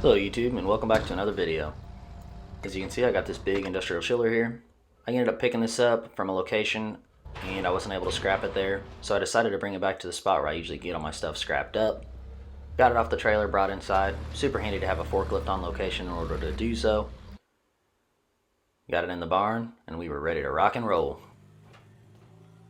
Hello YouTube and welcome back to another video. As you can see, I got this big industrial chiller here. I ended up picking this up from a location and I wasn't able to scrap it there, so I decided to bring it back to the spot where I usually get all my stuff scrapped up. Got it off the trailer, brought it inside. Super handy to have a forklift on location in order to do so. Got it in the barn and we were ready to rock and roll.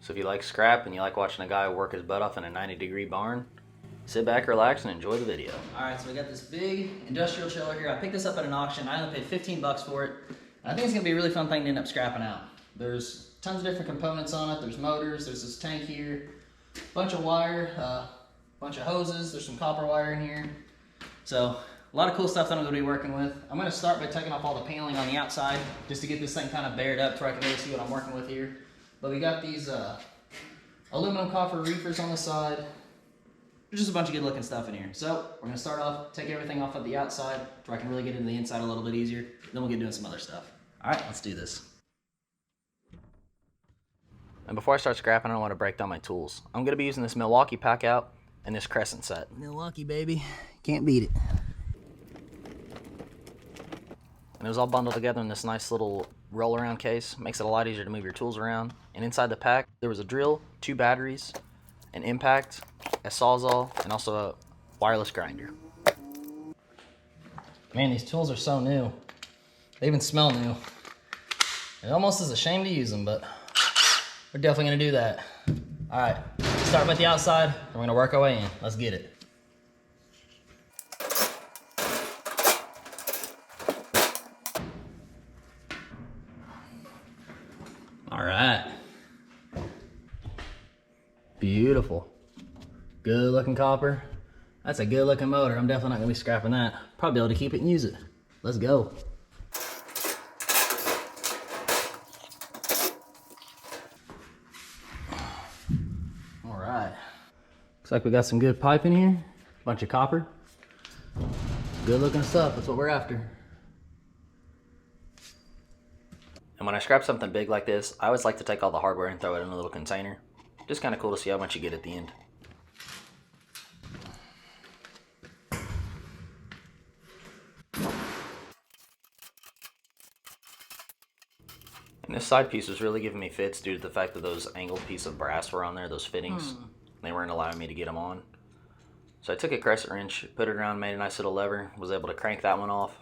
So if you like scrap and you like watching a guy work his butt off in a 90-degree barn, sit back, relax, and enjoy the video. Alright, so we got this big industrial chiller here. I picked this up at an auction. I only paid 15 bucks for it. I think it's going to be a really fun thing to end up scrapping out. There's tons of different components on it. There's motors, there's this tank here, bunch of wire, bunch of hoses, there's some copper wire in here. So, a lot of cool stuff that I'm going to be working with. I'm going to start by taking off all the paneling on the outside, just to get this thing kind of bared up so I can really see what I'm working with here. But we got these aluminum copper reefers on the side. There's just a bunch of good looking stuff in here. So we're gonna start off, take everything off of the outside so I can really get into the inside a little bit easier. Then we'll get doing some other stuff. All right, let's do this. And before I start scrapping, I want to break down my tools. I'm gonna be using this Milwauke Packout and this crescent set. Milwauke, baby, can't beat it. And it was all bundled together in this nice little roll around case. Makes it a lot easier to move your tools around. And inside the pack, there was a drill, 2 batteries, an impact, a sawzall, and also a wireless grinder. Man, these tools are so new. They even smell new. It almost is a shame to use them, but we're definitely gonna do that. All right, start with the outside. We're gonna work our way in. Let's get it. All right. Beautiful. Good looking copper. That's a good looking motor. I'm definitely not gonna be scrapping that. Probably be able to keep it and use it. Let's go. All right. Looks like we got some good pipe in here. Bunch of copper. Good looking stuff. That's what we're after. And when I scrap something big like this, I always like to take all the hardware and throw it in a little container. Just kind of cool to see how much you get at the end. And this side piece was really giving me fits due to the fact that those angled pieces of brass were on there, those fittings. They weren't allowing me to get them on. So I took a crescent wrench, put it around, made a nice little lever, was able to crank that one off.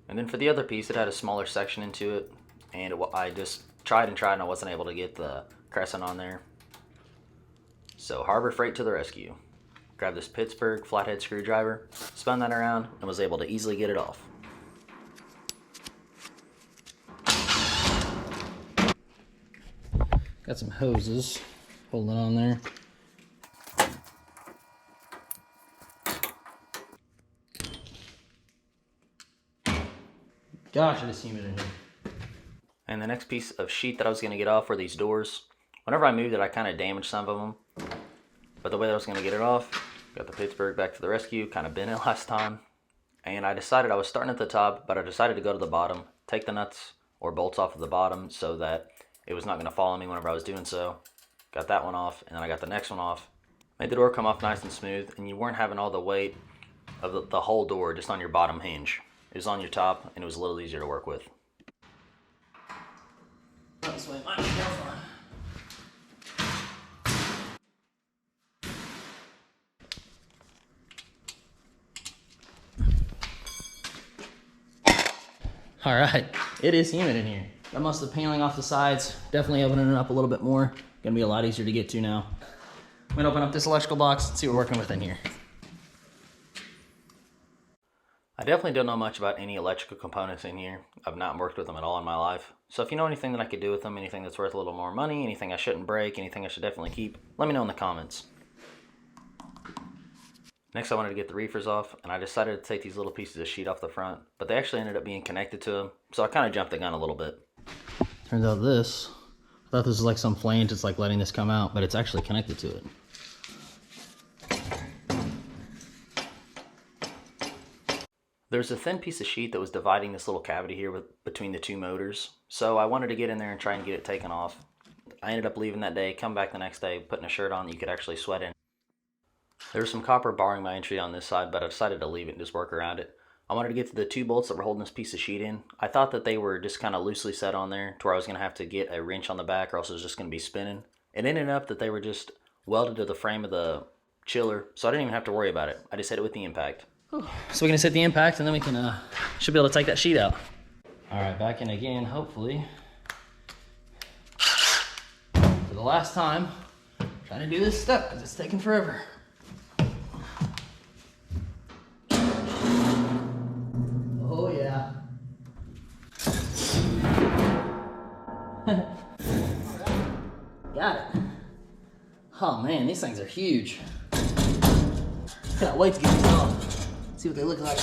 And then for the other piece, it had a smaller section into it, and I just tried and I wasn't able to get the crescent on there. So Harbor Freight to the rescue. Grabbed this Pittsburgh flathead screwdriver, spun that around, and was able to easily get it off. Got some hoses holding on there. Gosh, it is humid in here. And the next piece of sheet that I was going to get off were these doors. Whenever I moved it, I kind of damaged some of them. But the way that I was going to get it off, got the Pittsburgh back to the rescue, kind of bent it last time. And I decided I was starting at the top, but I decided to go to the bottom, take the nuts or bolts off of the bottom so that it was not going to fall on me whenever I was doing so. Got that one off, and then I got the next one off. Made the door come off nice and smooth, and you weren't having all the weight of the whole door just on your bottom hinge. It was on your top, and it was a little easier to work with. This way might be more fun. All right, it is humid in here. Got most of the paneling off the sides, definitely opening it up a little bit more. Gonna be a lot easier to get to now. I'm gonna open up this electrical box and see what we're working with in here. I definitely don't know much about any electrical components in here. I've not worked with them at all in my life. So if you know anything that I could do with them, anything that's worth a little more money, anything I shouldn't break, anything I should definitely keep, let me know in the comments. Next, I wanted to get the reefers off, and I decided to take these little pieces of sheet off the front, but they actually ended up being connected to them, so I kind of jumped the gun a little bit. Turns out I thought this was like some flange, it's like letting this come out, but it's actually connected to it. There's a thin piece of sheet that was dividing this little cavity here between the two motors. So I wanted to get in there and try and get it taken off. I ended up leaving that day, come back the next day, putting a shirt on that you could actually sweat in. There was some copper barring my entry on this side, but I decided to leave it and just work around it. I wanted to get to the 2 bolts that were holding this piece of sheet in. I thought that they were just kind of loosely set on there to where I was going to have to get a wrench on the back or else it was just going to be spinning. It ended up that they were just welded to the frame of the chiller, so I didn't even have to worry about it. I just hit it with the impact. So we're going to set the impact and then we can should be able to take that sheet out. All right, back in again, hopefully. For the last time, trying to do this step because it's taking forever. Oh yeah. Got it. Oh man, these things are huge. Can't wait to get these off. See what they look like.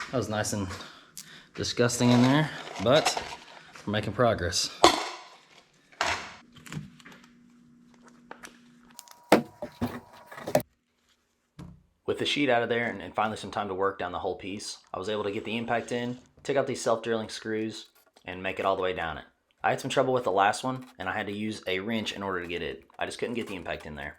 That was nice and disgusting in there, but we're making progress. With the sheet out of there and finally some time to work down the whole piece, I was able to get the impact in, take out these self-drilling screws, and make it all the way down it. I had some trouble with the last one, and I had to use a wrench in order to get it. I just couldn't get the impact in there.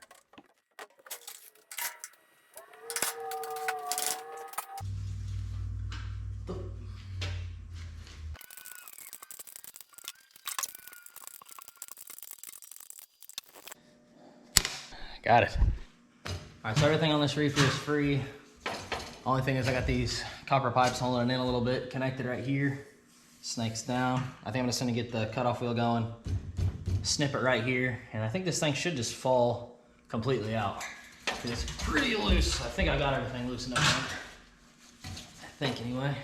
Got it. All right, so everything on this reefer is free. Only thing is I got these copper pipes holding it in a little bit, connected right here. Snakes down. I think I'm just gonna get the cutoff wheel going, snip it right here, and I think this thing should just fall completely out. It's pretty loose. I think I got everything loosened up now. I think anyway.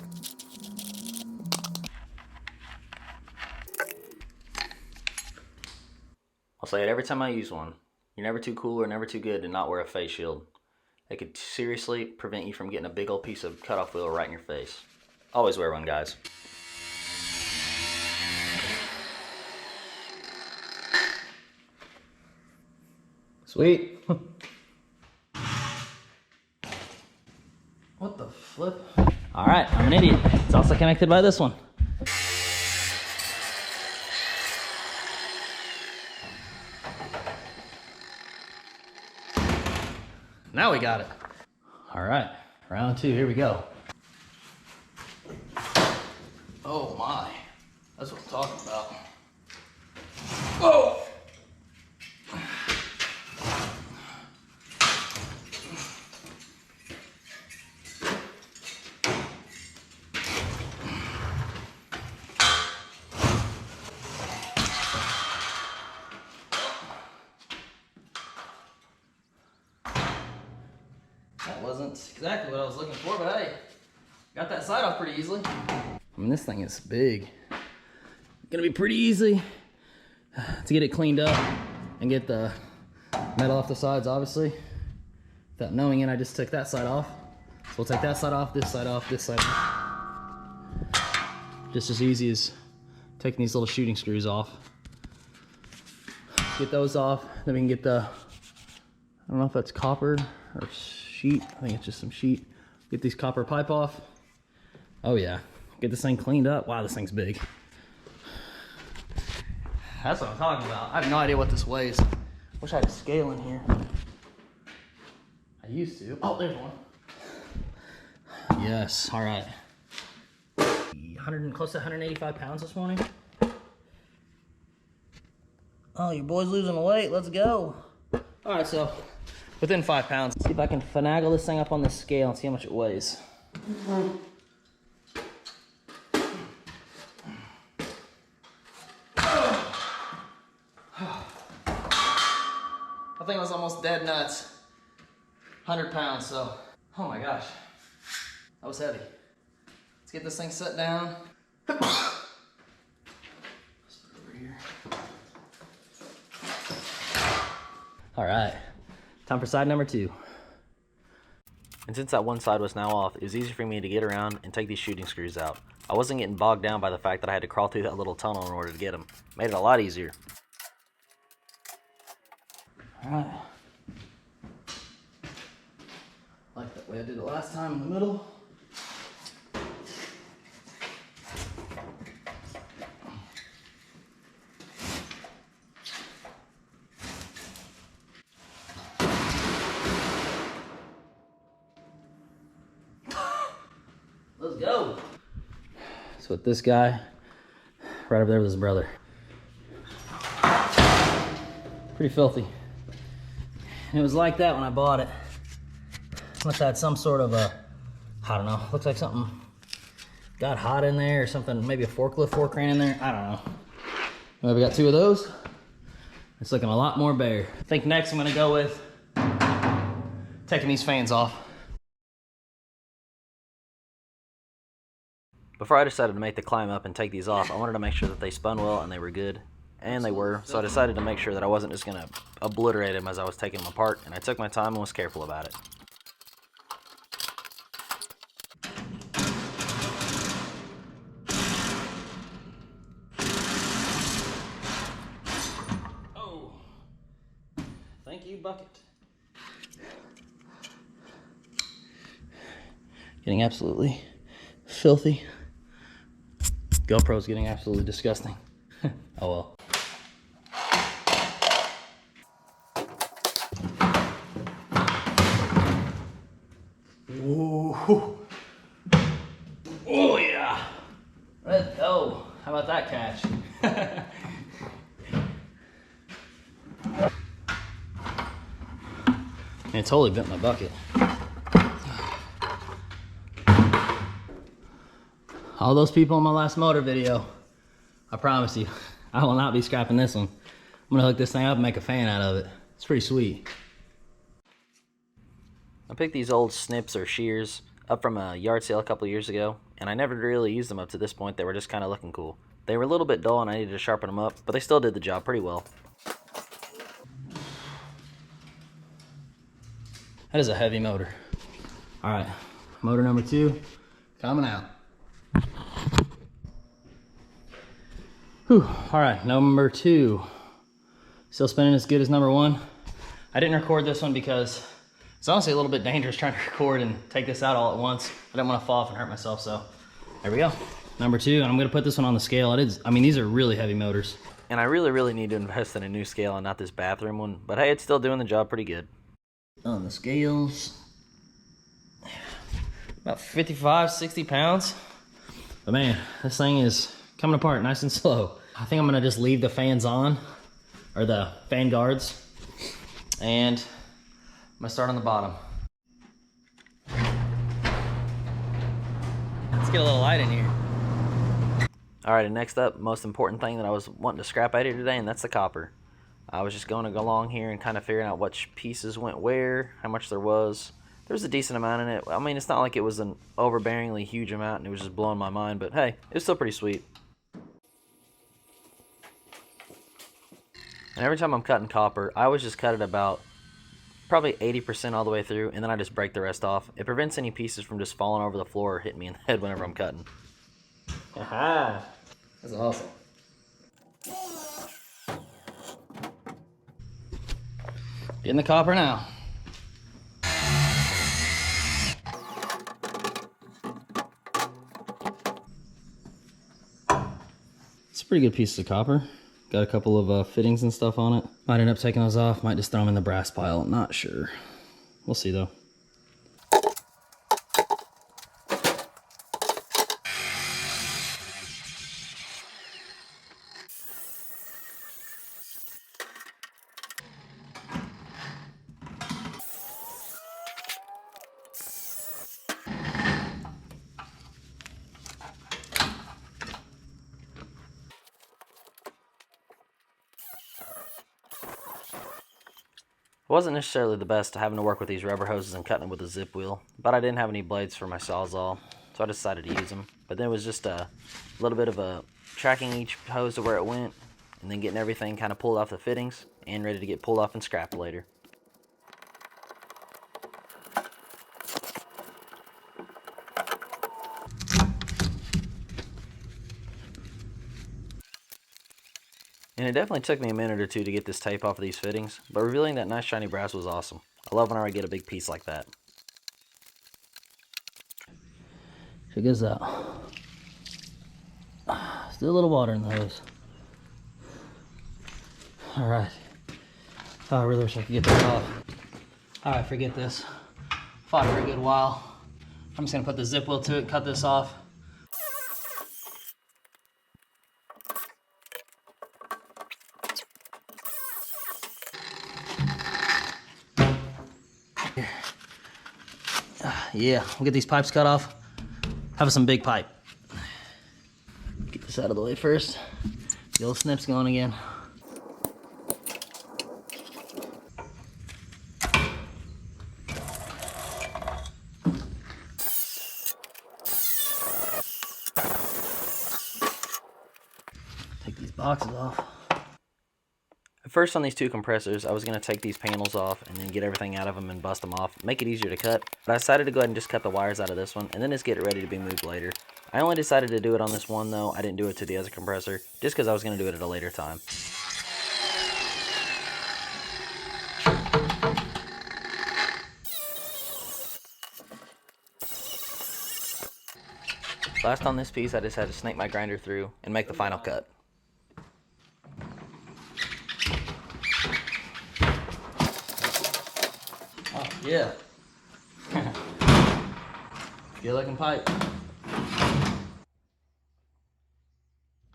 I'll say it every time I use one. You're never too cool or never too good to not wear a face shield. It could seriously prevent you from getting a big old piece of cutoff wheel right in your face. Always wear one, guys. Sweet. What the flip? All right, I'm an idiot. It's also connected by this one. Now we got it. All right, round 2, here we go. Oh my, that's what I'm talking about. Whoa! That wasn't exactly what I was looking for, but hey, got that side off pretty easily. I mean, this thing is big. Gonna be pretty easy to get it cleaned up and get the metal off the sides, obviously. Without knowing it, I just took that side off. So we'll take that side off, this side off, this side off. Just as easy as taking these little shooting screws off. Get those off, then we can get the, I don't know if that's copper or sheet. I think it's just some sheet. Get these copper pipe off. Oh yeah, get this thing cleaned up. Wow, this thing's big. That's what I'm talking about. I have no idea what this weighs. Wish I had a scale in here. I used to. Oh, there's one. Yes, all right. 100, close to 185 pounds this morning. Oh, your boy's losing weight. Let's go. All right, so within 5 pounds. See if I can finagle this thing up on the scale and see how much it weighs. I think I was almost dead nuts. 100 pounds, so, oh my gosh. That was heavy. Let's get this thing set down. Let's put it over here. All right, time for side number 2. And since that one side was now off, it was easy for me to get around and take these shooting screws out. I wasn't getting bogged down by the fact that I had to crawl through that little tunnel in order to get them. Made it a lot easier. All right, way I did it last time in the middle. Let's go. So with this guy, right over there with his brother. Pretty filthy. And it was like that when I bought it. Must have had some sort of a, I don't know, looks like something got hot in there or something, maybe a forklift fork ran in there, I don't know. Well, we got 2 of those. It's looking a lot more bare. I think next I'm gonna go with taking these fans off. Before I decided to make the climb up and take these off, I wanted to make sure that they spun well and they were good. And they were, so I decided to make sure that I wasn't just gonna obliterate them as I was taking them apart, and I took my time and was careful about it. Oh, thank you, bucket. Getting absolutely filthy. GoPro's getting absolutely disgusting. Oh well. Ooh. Oh yeah. Let's go. How about that catch? It totally bent my bucket. All those people in my last motor video, I promise you, I will not be scrapping this one. I'm gonna hook this thing up and make a fan out of it. It's pretty sweet. I picked these old snips or shears up from a yard sale a couple years ago, and I never really used them up to this point. They were just kind of looking cool. They were a little bit dull and I needed to sharpen them up, but they still did the job pretty well. That is a heavy motor. All right, motor number 2 coming out. Whew. All right, number 2. Still spinning as good as number 1. I didn't record this one because it's honestly a little bit dangerous trying to record and take this out all at once. I didn't want to fall off and hurt myself, so there we go. Number 2, and I'm gonna put this one on the scale. I mean, these are really heavy motors. And I really need to invest in a new scale and not this bathroom one, but hey, it's still doing the job pretty good. On the scales, about 55, 60 pounds. But man, this thing is coming apart nice and slow. I think I'm gonna just leave the fans on, or the fan guards, and I'm gonna start on the bottom. Let's get a little light in here. All right, and next up, most important thing that I was wanting to scrap out here today, and that's the copper. I was just going to go along here and kind of figuring out which pieces went where, how much there was. There was a decent amount in it. I mean, it's not like it was an overbearingly huge amount and it was just blowing my mind, but hey, it was still pretty sweet. And every time I'm cutting copper, I always just cut it about probably 80% all the way through, and then I just break the rest off. It prevents any pieces from just falling over the floor or hitting me in the head whenever I'm cutting. Aha! That's awesome. Getting the copper now. It's a pretty good piece of copper. Got a couple of fittings and stuff on it. Might end up taking those off, might just throw them in the brass pile, not sure. We'll see though. It wasn't necessarily the best having to work with these rubber hoses and cutting them with a zip wheel, but I didn't have any blades for my Sawzall, so I decided to use them. But then it was just a little bit of a tracking each hose to where it went, and then getting everything kind of pulled off the fittings and ready to get pulled off and scrapped later. And it definitely took me a minute or two to get this tape off of these fittings, but revealing that nice shiny brass was awesome. I love whenever I get a big piece like that. Check this out. Still a little water in the hose. All right. Oh, I really wish I could get that off. All right, forget this. Fought for a good while. I'm just gonna put the zip wheel to it, cut this off. Yeah, we'll get these pipes cut off. Have some big pipe. Get this out of the way first. The old snip's going again. Take these boxes off. At first on these two compressors, I was going to take these panels off and then get everything out of them and bust them off, make it easier to cut, but I decided to go ahead and just cut the wires out of this one and then just get it ready to be moved later. I only decided to do it on this one though, I didn't do it to the other compressor, just because I was going to do it at a later time. Last on this piece, I just had to snake my grinder through and make the final cut. Oh, yeah. Good looking pipe.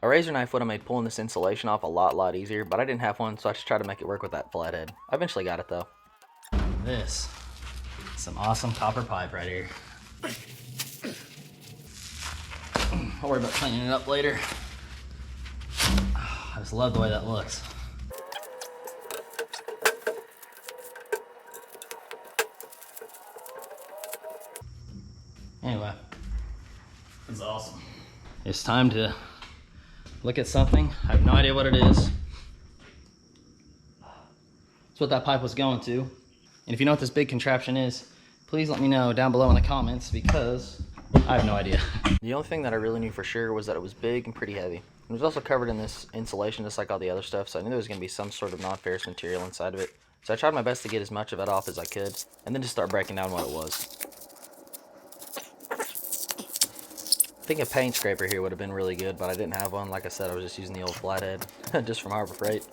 A razor knife would have made pulling this insulation off a lot easier, but I didn't have one, so I just tried to make it work with that flathead. I eventually got it though. This is some awesome copper pipe right here. I'll worry about cleaning it up later. I just love the way that looks. Anyway, it's awesome. It's time to look at something. I have no idea what it is. It's what that pipe was going to. And if you know what this big contraption is, please let me know down below in the comments because I have no idea. The only thing that I really knew for sure was that it was big and pretty heavy. It was also covered in this insulation just like all the other stuff, so I knew there was going to be some sort of non-ferrous material inside of it. So I tried my best to get as much of it off as I could, and then just start breaking down what it was. I think a paint scraper here would have been really good, but I didn't have one. Like I said, I was just using the old flathead, just from Harbor Freight.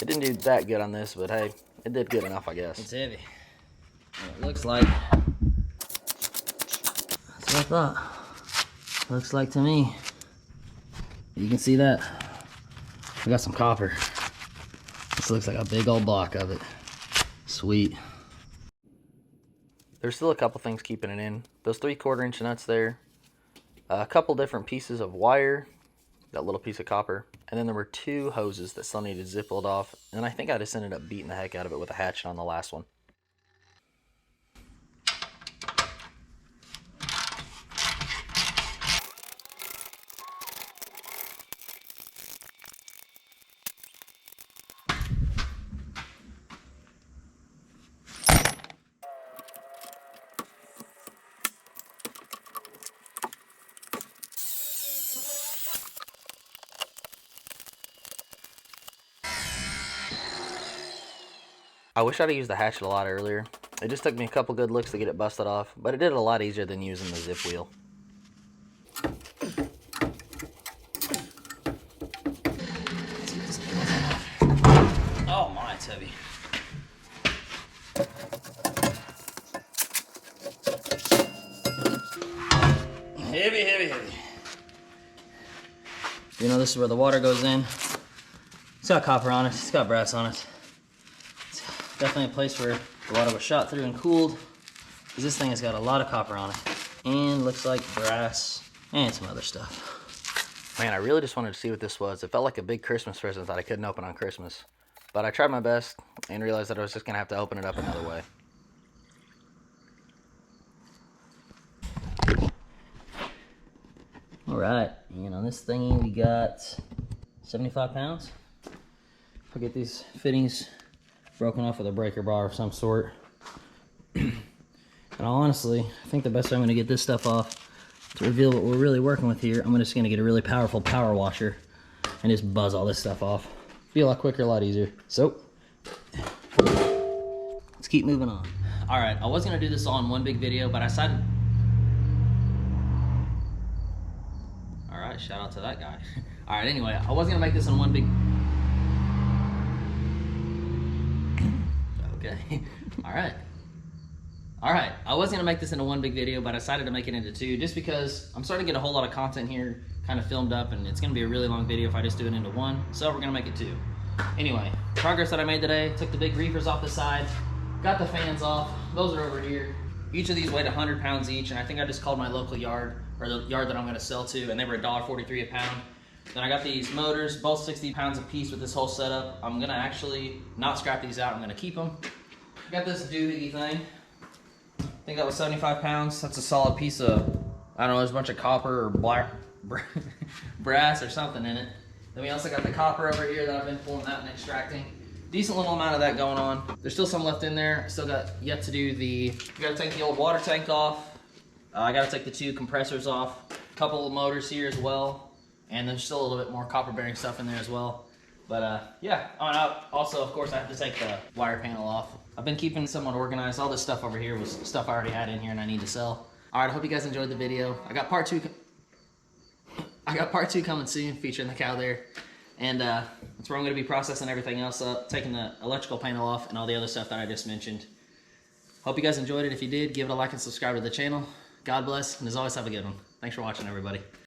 It didn't do that good on this, but hey, it did good enough, I guess. It's heavy. And it looks like, that's what I thought. Looks like to me. You can see that. We got some copper. This looks like a big old block of it. Sweet. There's still a couple things keeping it in. Those 3/4 inch nuts there. A couple different pieces of wire. That little piece of copper. And then there were 2 hoses that still needed zip-welled off. And I think I just ended up beating the heck out of it with a hatchet on the last one. I wish I'd have used the hatchet a lot earlier. It just took me a couple good looks to get it busted off, but it did it a lot easier than using the zip wheel. Oh my, it's heavy. Heavy. You know, this is where the water goes in. It's got copper on it, it's got brass on it. Definitely a place where the water was shot through and cooled, because this thing has got a lot of copper on it, and looks like brass and some other stuff. Man, I really just wanted to see what this was. It felt like a big Christmas present that I couldn't open on Christmas, but I tried my best and realized that I was just gonna have to open it up another way. All right, and on this thingy we got 75 pounds. I'll get these fittings broken off with a breaker bar of some sort. And honestly, I think the best way I'm going to get this stuff off to reveal what we're really working with here, I'm just going to get a really powerful power washer and just buzz all this stuff off. Be a lot quicker, a lot easier. So, let's keep moving on. All right, I was going to do this all in one big video, but I decided right, shout out to that guy. All right, anyway, I was gonna make this in one big. Okay. All right. All right, I was gonna make this into one big video, but I decided to make it into two just because I'm starting to get a whole lot of content here kind of filmed up, and it's gonna be a really long video if I just do it into one, so we're gonna make it two. Anyway, progress that I made today, took the big reefers off the side, got the fans off, those are over here. Each of these weighed 100 pounds each, and I think I just called my local yard, or the yard that I'm gonna sell to, and they were $1.43 a pound. Then I got these motors, both 60 pounds a piece with this whole setup. I'm gonna actually not scrap these out, I'm gonna keep them. Got this doohickey thing. I think that was 75 pounds. That's a solid piece of, I don't know, there's a bunch of copper or black brass or something in it. Then we also got the copper over here that I've been pulling out and extracting. Decent little amount of that going on. There's still some left in there. Still got yet to do the, gotta take the old water tank off. I gotta take the 2 compressors off. A couple of motors here as well. And there's still a little bit more copper bearing stuff in there as well. But yeah, also of course I have to take the wire panel off. I've been keeping somewhat organized. All this stuff over here was stuff I already had in here and I need to sell. All right, I hope you guys enjoyed the video. I got part two coming soon, featuring the cow there. And that's where I'm gonna be processing everything else up, taking the electrical panel off and all the other stuff that I just mentioned. Hope you guys enjoyed it. If you did, give it a like and subscribe to the channel. God bless, and as always, have a good one. Thanks for watching, everybody.